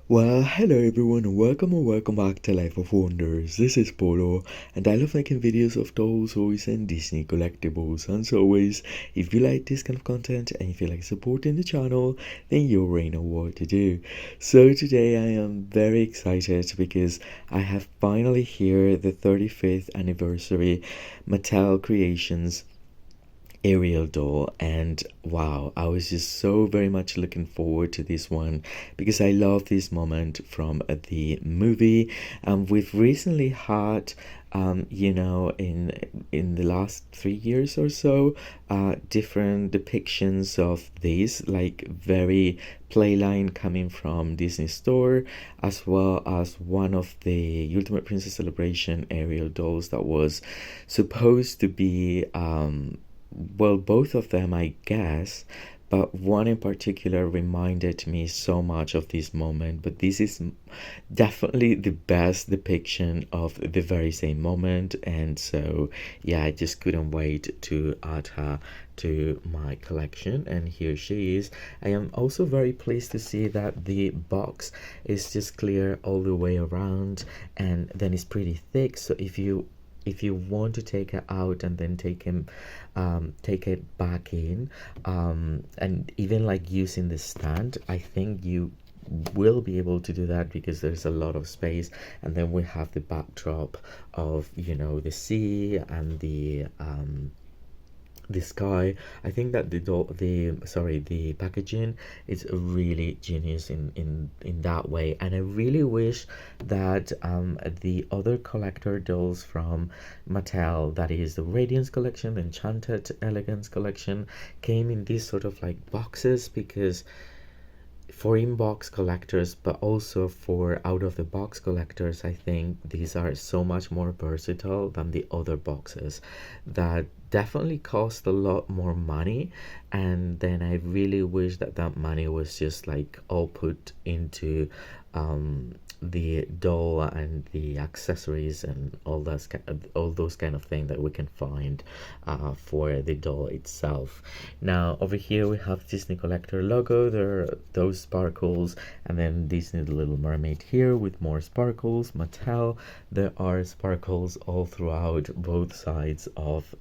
Well, hello everyone, and welcome back to Life of Wonders. This is Polo, and I love making videos of dolls, toys, and Disney collectibles. And as always, if you like this kind of content and you feel like supporting the channel, then you already know what to do. So today I am very excited because I have finally here the 35th anniversary Mattel Creations Ariel doll, and wow, I was just so very much looking forward to this one because I love this moment from the movie. We've recently had in the last 3 years or so, different depictions of this, like very playline coming from Disney Store, as well as one of the Ultimate Princess Celebration Ariel dolls that was supposed to be well, both of them, I guess, but one in particular reminded me so much of this moment. But this is definitely the best depiction of the very same moment, and so yeah, I just couldn't wait to add her to my collection. And here she is. I am also very pleased to see that the box is just clear all the way around, and then it's pretty thick, so if you want to take it out and then take it back in, and even like using the stand, I think you will be able to do that because there's a lot of space. And then we have the backdrop of the sea and the sky. I think that the packaging is really genius in that way, and I really wish that the other collector dolls from Mattel, that is the Radiance collection, the Enchanted Elegance collection, came in these sort of like boxes, because for inbox collectors, but also for out of the box collectors, I think these are so much more versatile than the other boxes that definitely cost a lot more money. And then I really wish that that money was just like all put into the doll and the accessories and all those kind of things that we can find for the doll itself. Now over here we have Disney Collector logo. There are those sparkles, and then Disney the Little Mermaid here with more sparkles. Mattel, there are sparkles all throughout both sides of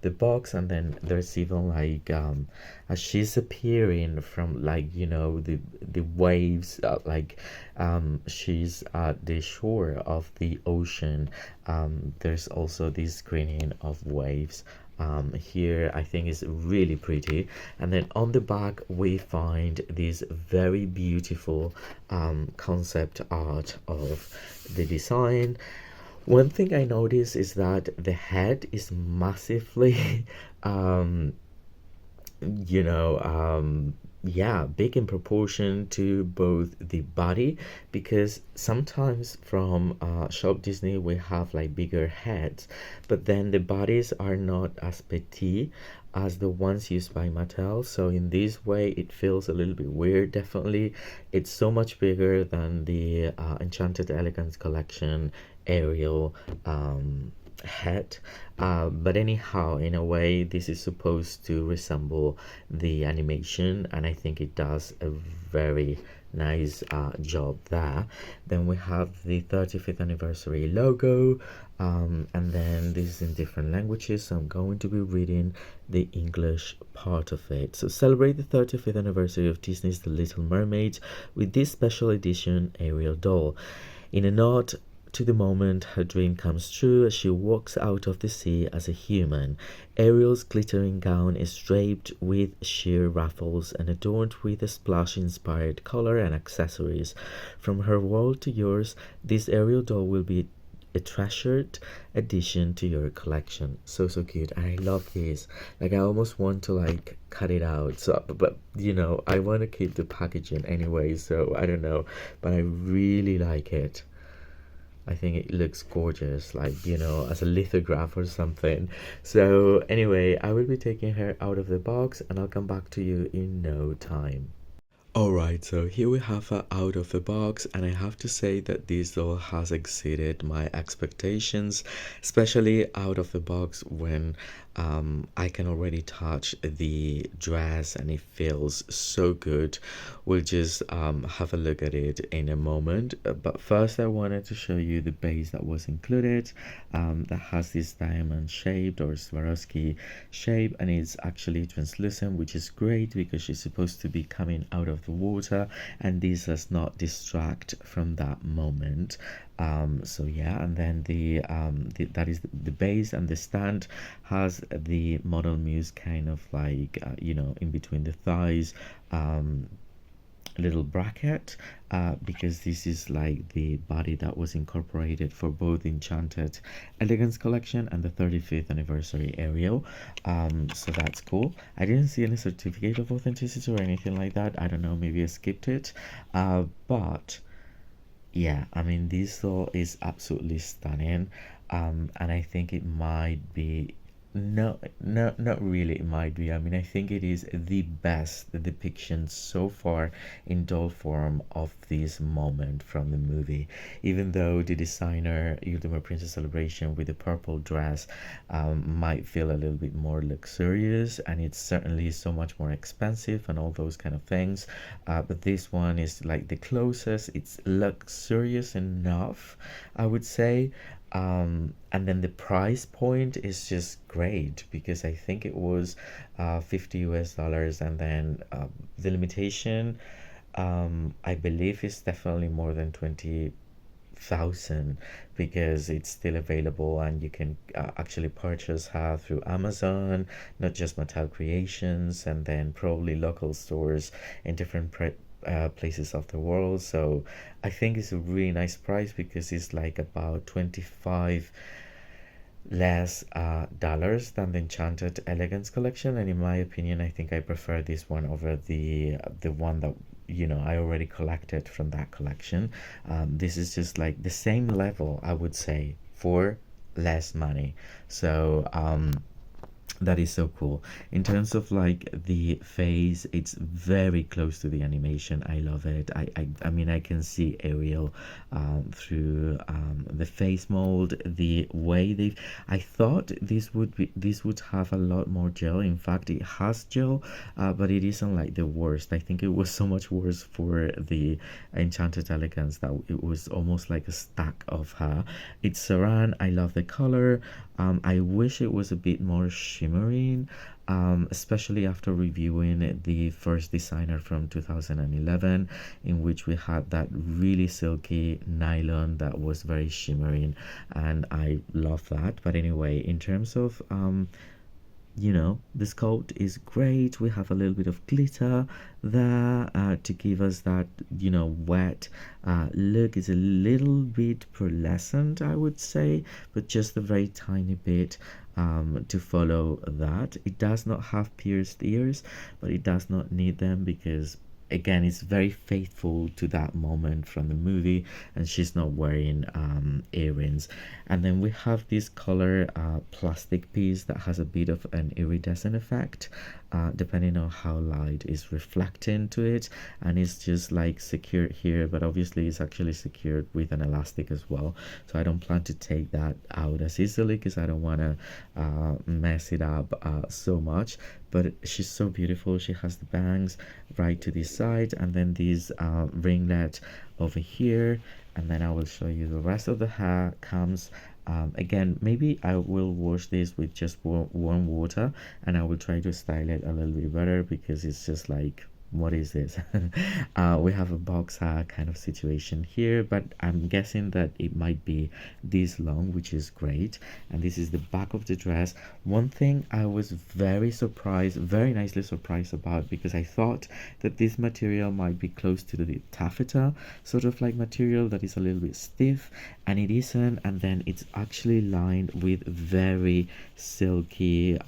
the box, and then there's even like as she's appearing from like the waves, she's at the shore of the ocean. There's also this screening of waves here. I think is really pretty. And then on the back we find this very beautiful concept art of the design. One thing I noticed is that the head is massively you know yeah, big in proportion to both the body, because sometimes from shop Disney we have like bigger heads, but then the bodies are not as petite as the ones used by Mattel. So in this way it feels a little bit weird. Definitely it's so much bigger than the Enchanted Elegance collection Ariel head. But anyhow, in a way this is supposed to resemble the animation, and I think it does a very nice job there. Then we have the 35th anniversary logo, and then this is in different languages, so I'm going to be reading the English part of it. So celebrate the 35th anniversary of Disney's The Little Mermaid with this special edition Ariel doll. In a nod to the moment her dream comes true as she walks out of the sea as a human, Ariel's glittering gown is draped with sheer ruffles and adorned with a splash-inspired color and accessories. From her world to yours, this Ariel doll will be a treasured addition to your collection. So cute. I love this. Like I almost want to like cut it out, so but I want to keep the packaging anyway, so I don't know, but I really like it. I think it looks gorgeous, like, as a lithograph or something. So anyway, I will be taking her out of the box and I'll come back to you in no time. Alright, so here we have her out of the box, and I have to say that this doll has exceeded my expectations, especially out of the box when I can already touch the dress and it feels so good. We'll just have a look at it in a moment. But first, I wanted to show you the base that was included, that has this diamond shaped or Swarovski shape, and it's actually translucent, which is great because she's supposed to be coming out of the water, and this does not distract from that moment. So yeah, and then that is the base, and the stand has the model muse kind of like in between the thighs, little bracket, because this is like the body that was incorporated for both Enchanted Elegance collection and the 35th anniversary Ariel. So that's cool. I didn't see any certificate of authenticity or anything like that. I don't know, maybe I skipped it. But yeah, I mean, this though is absolutely stunning. And I think it might be, no, no, not really, it might be. I mean, I think it is the best depiction so far in doll form of this moment from the movie. Even though the designer, Ultimate Princess Celebration with the purple dress, might feel a little bit more luxurious, and it's certainly so much more expensive and all those kind of things. But this one is like the closest, it's luxurious enough, I would say. And then the price point is just great because I think it was 50 US dollars, and then the limitation, I believe, is definitely more than 20,000 because it's still available, and you can actually purchase her through Amazon, not just Mattel Creations, and then probably local stores in different places of the world. So I think it's a really nice price because it's like about 25 less dollars than the Enchanted Elegance collection, and in my opinion, I think I prefer this one over the one that I already collected from that collection. This is just like the same level, I would say, for less money. So that is so cool. In terms of like the face, it's very close to the animation. I love it. I mean, I can see Ariel through the face mold, the way they. I thought this would have a lot more gel. In fact, it has gel, but it isn't like the worst. I think it was so much worse for the Enchanted Elegance that it was almost like a stack of her. It's Saran. I love the color. I wish it was a bit more shimmering, especially after reviewing the first designer from 2011, in which we had that really silky nylon that was very shimmering, and I love that. But anyway, in terms of the sculpt is great. We have a little bit of glitter there to give us that wet look. Is a little bit pearlescent, I would say, but just a very tiny bit to follow that. It does not have pierced ears, but it does not need them because again it's very faithful to that moment from the movie, and she's not wearing earrings. And then we have this color plastic piece that has a bit of an iridescent effect depending on how light is reflecting to it, and it's just like secured here, but obviously it's actually secured with an elastic as well, so I don't plan to take that out as easily because I don't want to mess it up so much. But she's so beautiful. She has the bangs right to this side, and then these ringlet over here, and then I will show you the rest of the hair comes. Again, maybe I will wash this with just warm water, and I will try to style it a little bit better because it's just like, what is this? We have a box kind of situation here, but I'm guessing that it might be this long, which is great. And this is the back of the dress. One thing I was very surprised, very nicely surprised about, because I thought that this material might be close to the taffeta sort of like material that is a little bit stiff, and it isn't. And then it's actually lined with very silky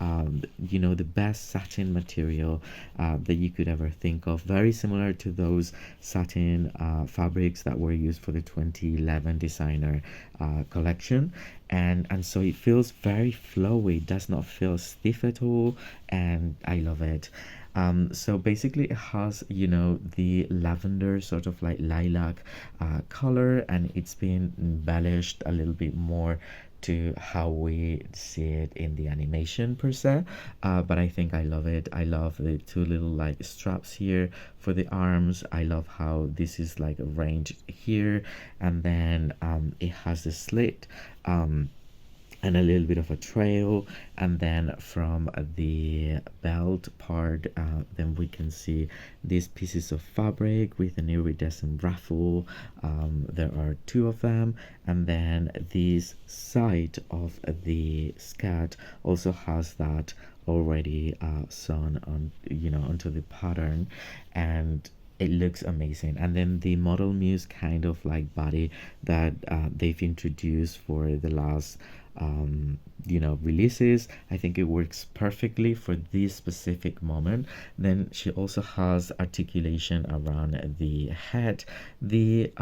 the best satin material that you could ever think of, very similar to those satin fabrics that were used for the 2011 designer collection. And so it feels very flowy, it does not feel stiff at all, and I love it. So basically it has the lavender sort of like lilac color, and it's been embellished a little bit more to how we see it in the animation per se. But I think I love it. I love the two little like straps here for the arms. I love how this is like arranged here, and then it has the slit. And a little bit of a trail, and then from the belt part, then we can see these pieces of fabric with an iridescent ruffle. There are two of them, and then this side of the skirt also has that already sewn on, onto the pattern, and it looks amazing. And then the model muse kind of like body that they've introduced for the last releases, I think it works perfectly for this specific moment. Then she also has articulation around the head, the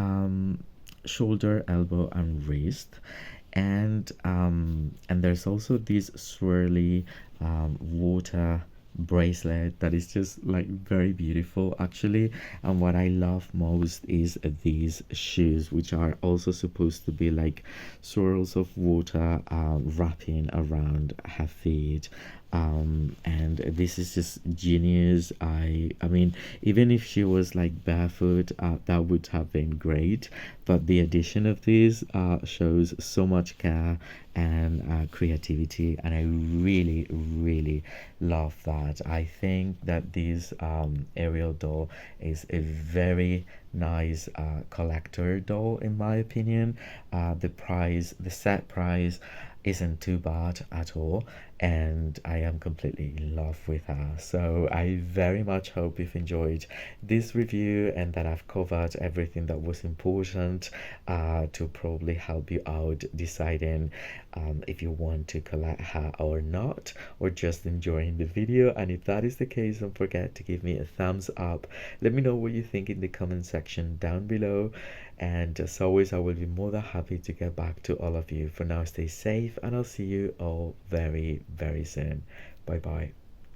shoulder, elbow, and wrist. And there's also this swirly water bracelet that is just like very beautiful actually. And what I love most is these shoes, which are also supposed to be like swirls of water wrapping around her feet. And this is just genius. I mean, even if she was like barefoot, that would have been great, but the addition of this shows so much care and creativity, and I really really love that. I think that this Ariel doll is a very nice collector doll in my opinion. The set price isn't too bad at all, and I am completely in love with her. So I very much hope you've enjoyed this review and that I've covered everything that was important to probably help you out deciding if you want to collect her or not, or just enjoying the video. And if that is the case, don't forget to give me a thumbs up. Let me know what you think in the comment section down below, and as always, I will be more than happy to get back to all of you. For now, stay safe, and I'll see you all very very soon. Bye bye.